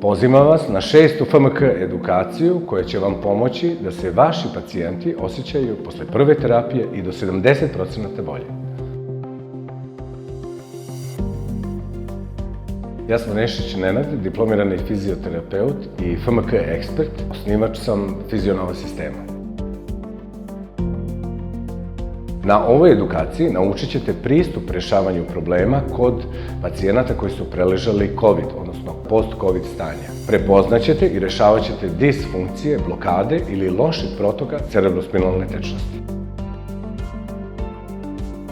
Pozivam vas na 6. FMK edukaciju koja će vam pomoći da se vaši pacijenti osjećaju posle prve terapije i do 70% bolje. Ja sam Nešić Nenad, diplomirani fizioterapeut i FMK ekspert. Osnivač sam Fizionova sistema. Na ovoj edukaciji naučit ćete pristup rešavanju problema kod pacijenata koji su preležali COVID, odnosno post-COVID stanja. Prepoznaćete i rešavat ćete disfunkcije, blokade ili loših protoka cerebrospinalne tečnosti.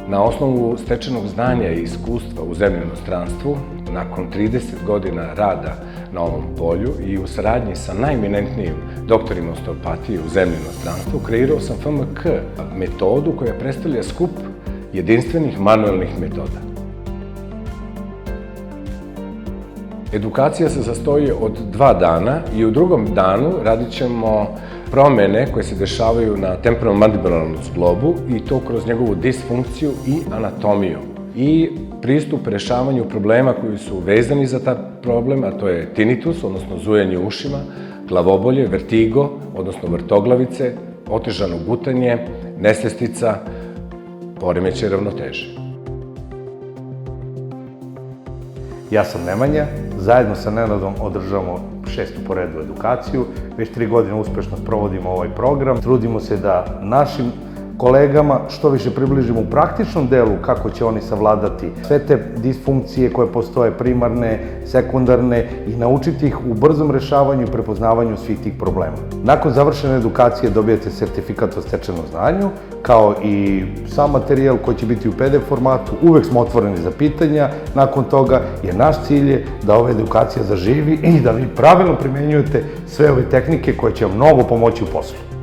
Na osnovu stečenog znanja i iskustva u zemlji i inostranstvu, nakon 30 godina rada na ovom polju i u saradnji sa najeminentnijim doktorima osteopatije u zemlji i inostranstvu, kreirao sam FMK metodu koja predstavlja skup jedinstvenih manuelnih metoda. Edukacija se sastoji od 2 dana i u drugom danu radit ćemo promene koje se dešavaju na temporalno-mandibularnom zglobu i to kroz njegovu disfunkciju i anatomiju. I pristup rešavanju problema koji su vezani za taj problem, a to je tinnitus, odnosno zujanje u ušima, glavobolje, vertigo, odnosno vrtoglavice, otežano gutanje, nesvestica, poremećaj ravnoteže. Ja sam Nemanja, zajedno sa Nenadom održavamo 6. po redu edukaciju. Već 3 godine uspešno sprovodimo ovaj program. Trudimo se da našim kolegama što više približimo u praktičnom delu kako će oni savladati sve te disfunkcije koje postoje, primarne, sekundarne, i naučiti ih u brzom rešavanju i prepoznavanju svih tih problema. Nakon završene edukacije dobijete sertifikat o stečenom znanju, kao i sam materijal koji će biti u PDF formatu. Uvek smo otvoreni za pitanja nakon toga, jer naš cilj je da ova edukacija zaživi i da vi pravilno primenjujete sve ove tehnike koje će vam mnogo pomoći u poslu.